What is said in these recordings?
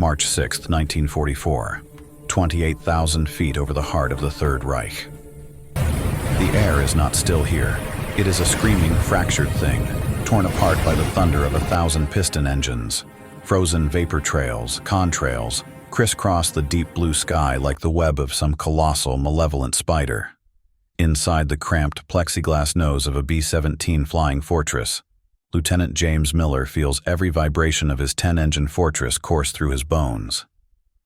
March 6, 1944, 28,000 feet over the heart of the Third Reich. The air is not still here. It is a screaming, fractured thing, torn apart by the thunder of 1,000 piston engines. Frozen vapor trails, contrails, crisscross the deep blue sky like the web of some colossal, malevolent spider. Inside the cramped plexiglass nose of a B-17 Flying Fortress, Lieutenant James Miller feels every vibration of his 10-engine Fortress course through his bones.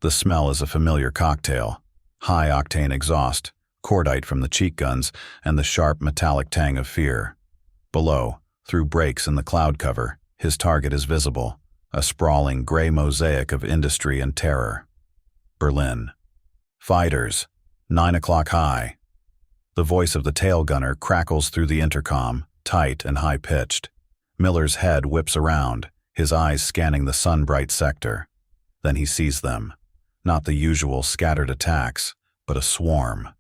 The smell is a familiar cocktail: high-octane exhaust, cordite from the cheek guns, and the sharp metallic tang of fear. Below, through breaks in the cloud cover, his target is visible, a sprawling gray mosaic of industry and terror. Berlin. Fighters, 9 o'clock high. The voice of the tail gunner crackles through the intercom, tight and high-pitched. Miller's head whips around, his eyes scanning the sun-bright sector. Then he sees them. Not the usual scattered attacks, but a swarm.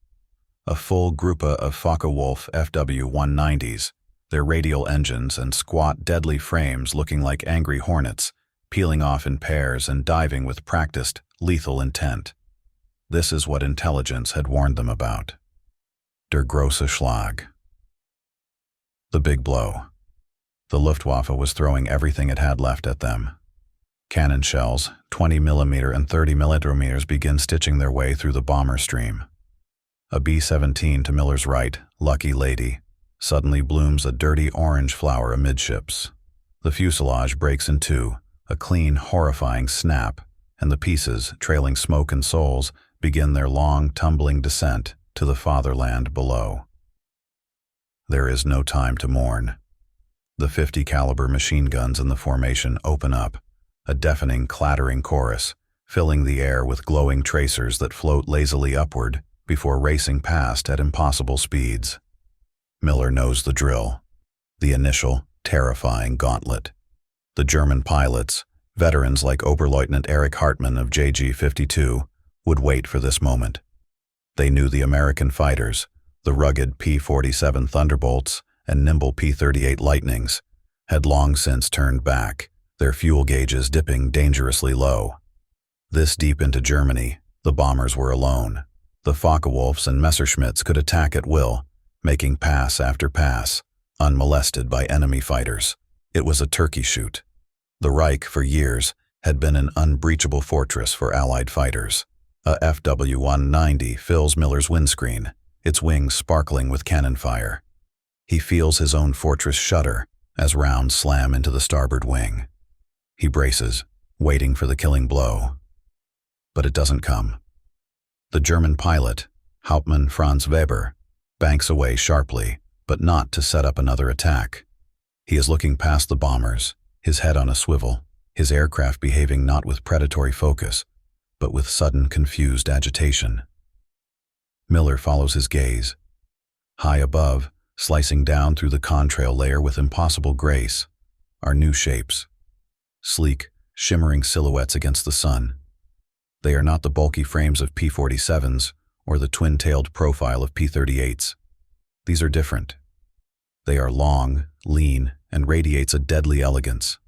A full groupa of Focke-Wulf FW-190s, their radial engines and squat, deadly frames looking like angry hornets, peeling off in pairs and diving with practiced, lethal intent. This is what intelligence had warned them about. Der große Schlag. The big blow. The Luftwaffe was throwing everything it had left at them. Cannon shells, 20mm and 30mm, begin stitching their way through the bomber stream. A B-17 to Miller's right, Lucky Lady, suddenly blooms a dirty orange flower amidships. The fuselage breaks in two, a clean, horrifying snap, and the pieces, trailing smoke and souls, begin their long, tumbling descent to the fatherland below. There is no time to mourn. The 50 caliber machine guns in the formation open up, a deafening, clattering chorus, filling the air with glowing tracers that float lazily upward before racing past at impossible speeds. Miller knows the drill. The initial, terrifying gauntlet. The German pilots, veterans like Oberleutnant Erich Hartmann of JG-52, would wait for this moment. They knew the American fighters, the rugged P-47 Thunderbolts and nimble P-38 Lightnings, had long since turned back, their fuel gauges dipping dangerously low. This deep into Germany, the bombers were alone. The Focke-Wulfs and Messerschmitts could attack at will, making pass after pass, unmolested by enemy fighters. It was a turkey shoot. The Reich, for years, had been an unbreachable fortress for Allied fighters. A FW-190 fills Miller's windscreen, its wings sparkling with cannon fire. He feels his own fortress shudder as rounds slam into the starboard wing. He braces, waiting for the killing blow. But it doesn't come. The German pilot, Hauptmann Franz Weber, banks away sharply, but not to set up another attack. He is looking past the bombers, his head on a swivel, his aircraft behaving not with predatory focus, but with sudden, confused agitation. Miller follows his gaze. High above, slicing down through the contrail layer with impossible grace, are new shapes. Sleek, shimmering silhouettes against the sun. They are not the bulky frames of P-47s or the twin-tailed profile of P-38s. These are different. They are long, lean, and radiates a deadly elegance.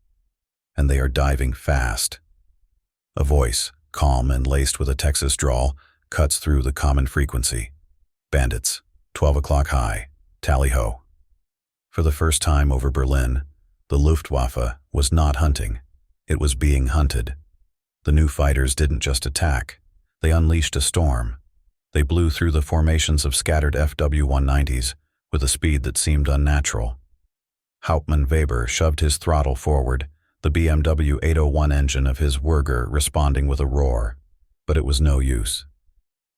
And they are diving fast. A voice, calm and laced with a Texas drawl, cuts through the common frequency. Bandits, 12 o'clock high, tally-ho. For the first time over Berlin, the Luftwaffe was not hunting. It was being hunted. The new fighters didn't just attack. They unleashed a storm. They blew through the formations of scattered FW-190s with a speed that seemed unnatural. Hauptmann Weber shoved his throttle forward, the BMW 801 engine of his Werger responding with a roar. But it was no use.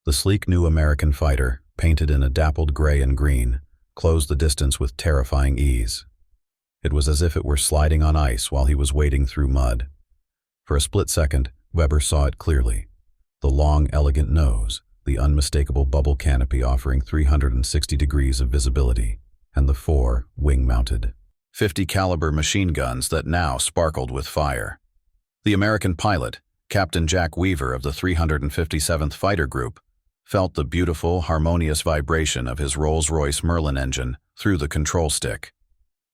The sleek new American fighter, painted in a dappled gray and green, closed the distance with terrifying ease. It was as if it were sliding on ice while he was wading through mud. For a split second, Weber saw it clearly. The long, elegant nose, the unmistakable bubble canopy offering 360 degrees of visibility, and the four, wing-mounted, 50 caliber machine guns that now sparkled with fire. The American pilot, Captain Jack Weaver of the 357th Fighter Group, felt the beautiful, harmonious vibration of his Rolls-Royce Merlin engine through the control stick.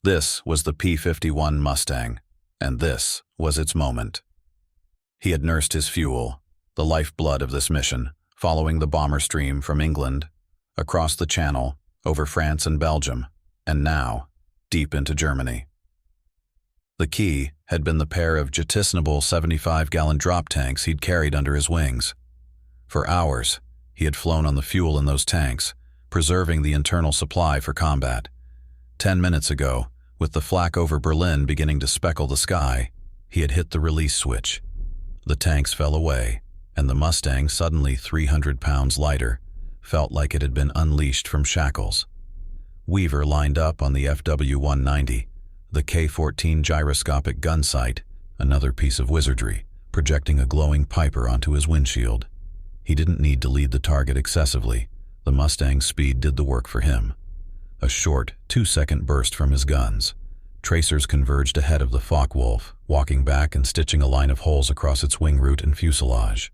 This was the P-51 Mustang, and this was its moment. He had nursed his fuel, the lifeblood of this mission, following the bomber stream from England, across the Channel, over France and Belgium, and now, deep into Germany. The key had been the pair of jettisonable 75-gallon drop tanks he'd carried under his wings. For hours, he had flown on the fuel in those tanks, preserving the internal supply for combat. 10 minutes ago, with the flak over Berlin beginning to speckle the sky, he had hit the release switch. The tanks fell away, and the Mustang, suddenly 300 pounds lighter, felt like it had been unleashed from shackles. Weaver lined up on the FW-190, the K-14 gyroscopic gun sight, another piece of wizardry, projecting a glowing Piper onto his windshield. He didn't need to lead the target excessively. The Mustang's speed did the work for him. A short, 2-second burst from his guns. Tracers converged ahead of the Focke-Wulf, walking back and stitching a line of holes across its wing root and fuselage.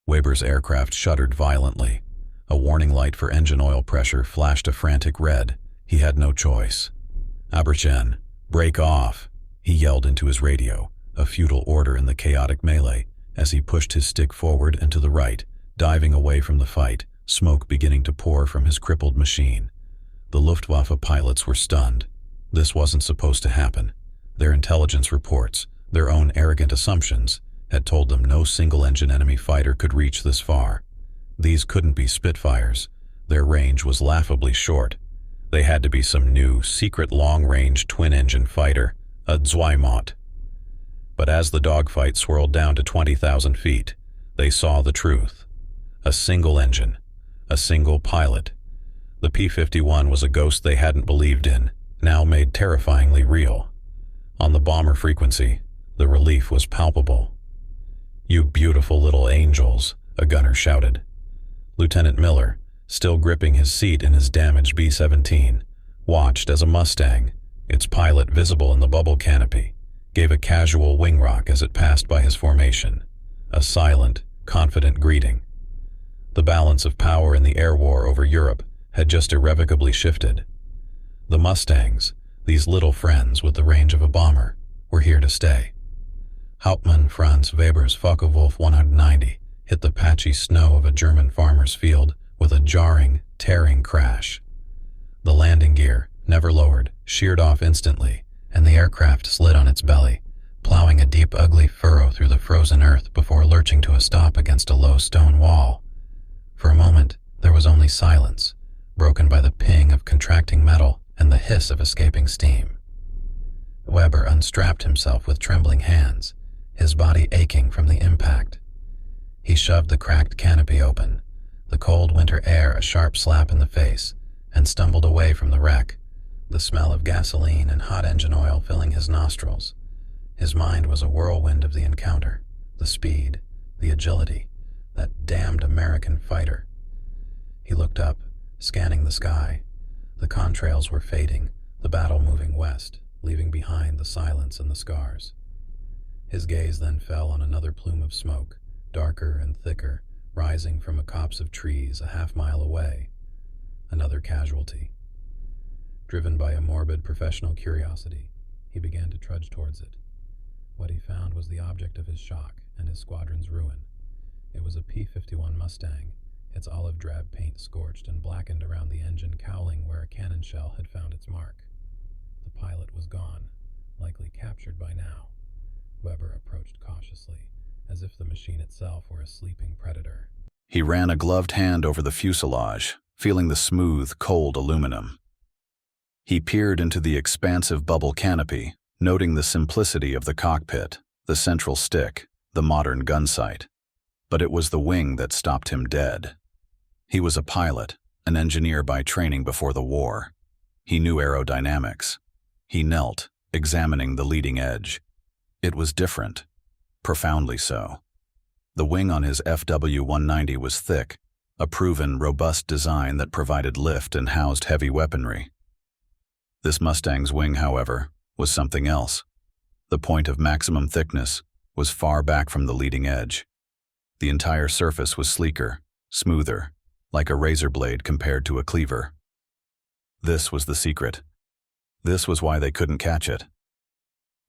Weber's aircraft shuddered violently. A warning light for engine oil pressure flashed a frantic red. He had no choice. "Aberchen, break off," he yelled into his radio, a futile order in the chaotic melee, as he pushed his stick forward and to the right, diving away from the fight, smoke beginning to pour from his crippled machine. The Luftwaffe pilots were stunned. This wasn't supposed to happen. Their intelligence reports, their own arrogant assumptions, had told them no single-engine enemy fighter could reach this far. These couldn't be Spitfires. Their range was laughably short. They had to be some new, secret long-range twin-engine fighter, a Zweimaut. But as the dogfight swirled down to 20,000 feet, they saw the truth. A single engine, a single pilot. The P-51 was a ghost they hadn't believed in, now made terrifyingly real. On the bomber frequency, the relief was palpable. "You beautiful little angels," a gunner shouted. Lieutenant Miller, still gripping his seat in his damaged B-17, watched as a Mustang, its pilot visible in the bubble canopy, gave a casual wing rock as it passed by his formation, a silent, confident greeting. The balance of power in the air war over Europe had just irrevocably shifted. The Mustangs, these little friends with the range of a bomber, were here to stay. Hauptmann Franz Weber's Focke-Wulf 190 hit the patchy snow of a German farmer's field with a jarring, tearing crash. The landing gear, never lowered, sheared off instantly, and the aircraft slid on its belly, plowing a deep, ugly furrow through the frozen earth before lurching to a stop against a low stone wall. For a moment, there was only silence, broken by the ping of contracting metal and the hiss of escaping steam. Weber unstrapped himself with trembling hands, his body aching from the impact. He shoved the cracked canopy open, the cold winter air a sharp slap in the face, and stumbled away from the wreck, the smell of gasoline and hot engine oil filling his nostrils. His mind was a whirlwind of the encounter, the speed, the agility, that damned American fighter. He looked up, scanning the sky. The contrails were fading, the battle moving west, leaving behind the silence and the scars. His gaze then fell on another plume of smoke, darker and thicker, rising from a copse of trees a half-mile away. Another casualty. Driven by a morbid professional curiosity, he began to trudge towards it. What he found was the object of his shock and his squadron's ruin. It was a P-51 Mustang, its olive-drab paint scorched and blackened around the engine cowling where a cannon shell had found its mark. The pilot was gone, likely captured by now. Weber approached cautiously, as if the machine itself were a sleeping predator. He ran a gloved hand over the fuselage, feeling the smooth, cold aluminum. He peered into the expansive bubble canopy, noting the simplicity of the cockpit, the central stick, the modern gun sight. But it was the wing that stopped him dead. He was a pilot, an engineer by training before the war. He knew aerodynamics. He knelt, examining the leading edge. It was different, profoundly so. The wing on his FW-190 was thick, a proven, robust design that provided lift and housed heavy weaponry. This Mustang's wing, however, was something else. The point of maximum thickness was far back from the leading edge. The entire surface was sleeker, smoother, like a razor blade compared to a cleaver. This was the secret. This was why they couldn't catch it.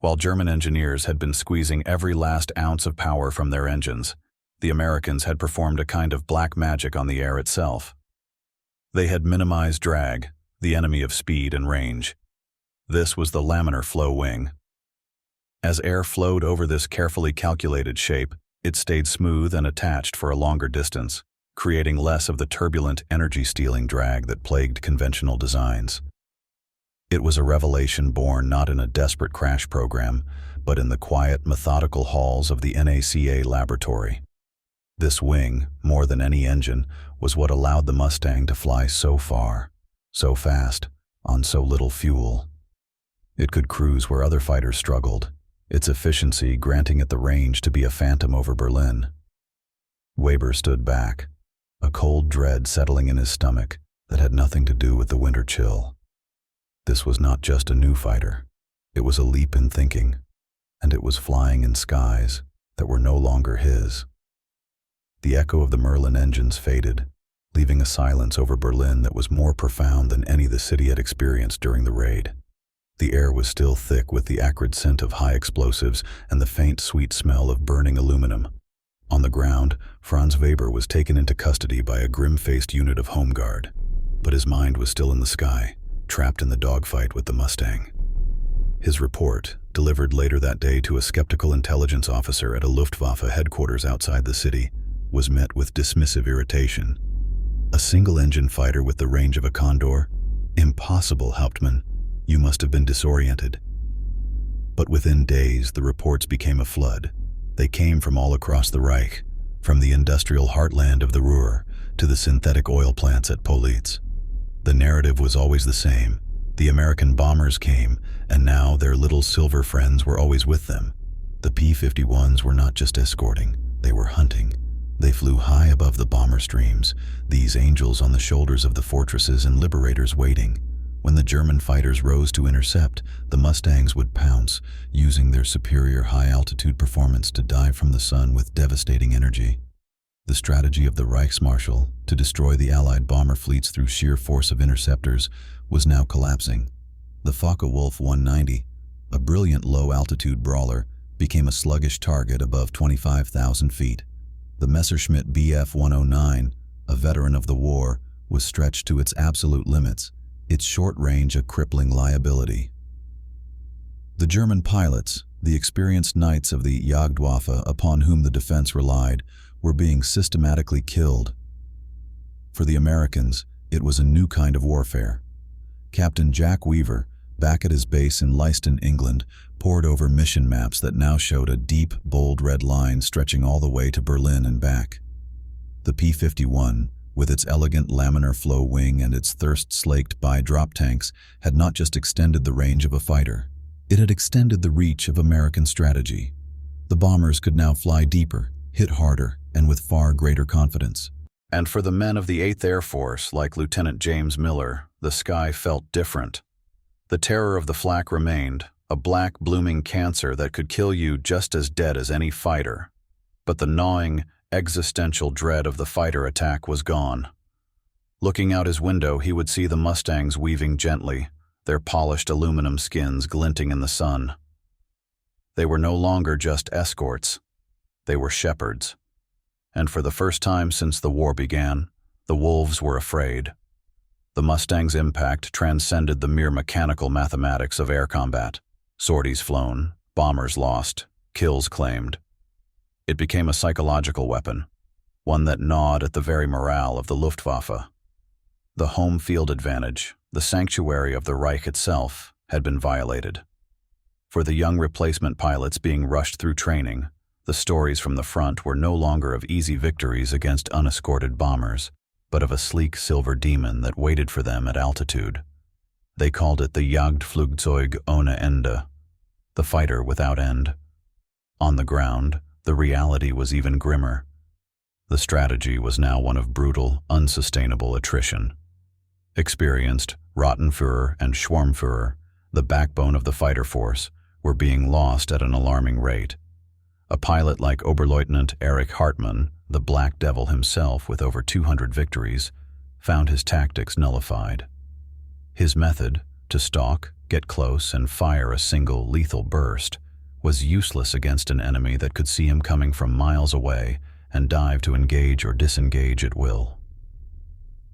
While German engineers had been squeezing every last ounce of power from their engines, the Americans had performed a kind of black magic on the air itself. They had minimized drag, the enemy of speed and range. This was the laminar-flow wing. As air flowed over this carefully calculated shape, it stayed smooth and attached for a longer distance, creating less of the turbulent, energy-stealing drag that plagued conventional designs. It was a revelation born not in a desperate crash program, but in the quiet, methodical halls of the NACA laboratory. This wing, more than any engine, was what allowed the Mustang to fly so far, so fast, on so little fuel. It could cruise where other fighters struggled, its efficiency granting it the range to be a phantom over Berlin. Weber stood back, a cold dread settling in his stomach that had nothing to do with the winter chill. This was not just a new fighter. It was a leap in thinking, and it was flying in skies that were no longer his. The echo of the Merlin engines faded, leaving a silence over Berlin that was more profound than any the city had experienced during the raid. The air was still thick with the acrid scent of high explosives and the faint, sweet smell of burning aluminum. On the ground, Franz Weber was taken into custody by a grim-faced unit of Home Guard, but his mind was still in the sky, trapped in the dogfight with the Mustang. His report, delivered later that day to a skeptical intelligence officer at a Luftwaffe headquarters outside the city, was met with dismissive irritation. A single-engine fighter with the range of a Condor? Impossible, Hauptmann. You must have been disoriented. But within days, the reports became a flood. They came from all across the Reich, from the industrial heartland of the Ruhr to the synthetic oil plants at Politz. The narrative was always the same. The American bombers came, and now their little silver friends were always with them. The P-51s were not just escorting, they were hunting. They flew high above the bomber streams, these angels on the shoulders of the fortresses and liberators waiting. When the German fighters rose to intercept, the Mustangs would pounce, using their superior high-altitude performance to dive from the sun with devastating energy. The strategy of the Reichsmarschall, to destroy the Allied bomber fleets through sheer force of interceptors, was now collapsing. The Focke-Wulf 190, a brilliant low-altitude brawler, became a sluggish target above 25,000 feet. The Messerschmitt Bf 109, a veteran of the war, was stretched to its absolute limits, its short range a crippling liability. The German pilots, the experienced knights of the Jagdwaffe upon whom the defense relied, were being systematically killed. For the Americans, it was a new kind of warfare. Captain Jack Weaver, back at his base in Leiston, England, pored over mission maps that now showed a deep, bold red line stretching all the way to Berlin and back. The P-51, with its elegant laminar-flow wing and its thirst-slaked bi-drop tanks, had not just extended the range of a fighter. It had extended the reach of American strategy. The bombers could now fly deeper, hit harder, and with far greater confidence. And for the men of the 8th Air Force, like Lieutenant James Miller, the sky felt different. The terror of the flak remained, a black, blooming cancer that could kill you just as dead as any fighter. But the gnawing, existential dread of the fighter attack was gone. Looking out his window, he would see the Mustangs weaving gently, their polished aluminum skins glinting in the sun. They were no longer just escorts. They were shepherds. And for the first time since the war began, the wolves were afraid. The Mustang's impact transcended the mere mechanical mathematics of air combat. Sorties flown, bombers lost, kills claimed. It became a psychological weapon, one that gnawed at the very morale of the Luftwaffe. The home field advantage, the sanctuary of the Reich itself, had been violated. For the young replacement pilots being rushed through training, the stories from the front were no longer of easy victories against unescorted bombers, but of a sleek silver demon that waited for them at altitude. They called it the Jagdflugzeug ohne Ende, the fighter without end. On the ground, the reality was even grimmer. The strategy was now one of brutal, unsustainable attrition. Experienced Rottenführer and Schwarmführer, the backbone of the fighter force, were being lost at an alarming rate. A pilot like Oberleutnant Erich Hartmann, the Black Devil himself with over 200 victories, found his tactics nullified. His method, to stalk, get close and fire a single lethal burst, was useless against an enemy that could see him coming from miles away and dive to engage or disengage at will.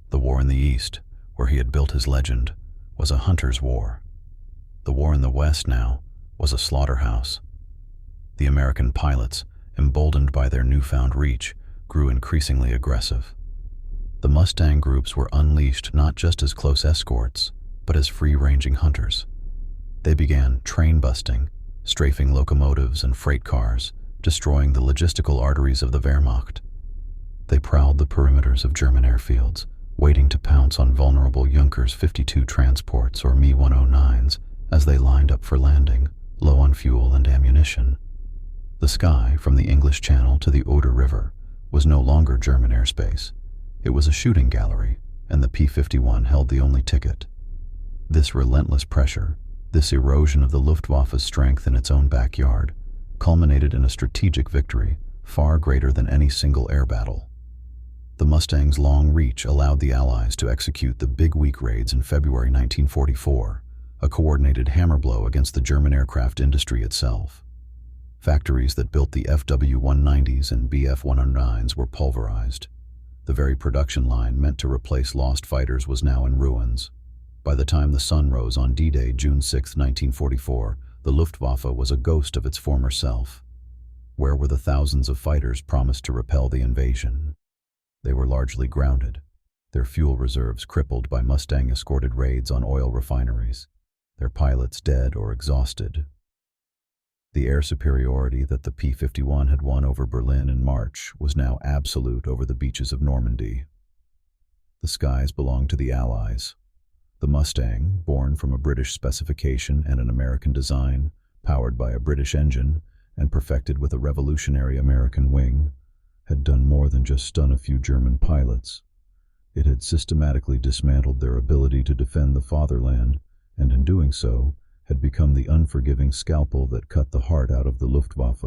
The war in the East, where he had built his legend, was a hunter's war. The war in the West now was a slaughterhouse. The American pilots, emboldened by their newfound reach, grew increasingly aggressive. The Mustang groups were unleashed not just as close escorts, but as free-ranging hunters. They began train-busting, strafing locomotives and freight cars, destroying the logistical arteries of the Wehrmacht. They prowled the perimeters of German airfields, waiting to pounce on vulnerable Junkers 52 transports or Me-109s as they lined up for landing, low on fuel and ammunition. The sky, from the English Channel to the Oder River, was no longer German airspace. It was a shooting gallery, and the P-51 held the only ticket. This relentless pressure, this erosion of the Luftwaffe's strength in its own backyard, culminated in a strategic victory far greater than any single air battle. The Mustang's long reach allowed the Allies to execute the Big Week raids in February 1944, a coordinated hammer blow against the German aircraft industry itself. Factories that built the FW-190s and Bf-109s were pulverized. The very production line meant to replace lost fighters was now in ruins. By the time the sun rose on D-Day, June 6, 1944, the Luftwaffe was a ghost of its former self. Where were the thousands of fighters promised to repel the invasion? They were largely grounded, their fuel reserves crippled by Mustang-escorted raids on oil refineries, their pilots dead or exhausted. The air superiority that the P-51 had won over Berlin in March was now absolute over the beaches of Normandy. The skies belonged to the Allies. The Mustang, born from a British specification and an American design, powered by a British engine, and perfected with a revolutionary American wing, had done more than just stun a few German pilots. It had systematically dismantled their ability to defend the fatherland, and in doing so, had become the unforgiving scalpel that cut the heart out of the Luftwaffe.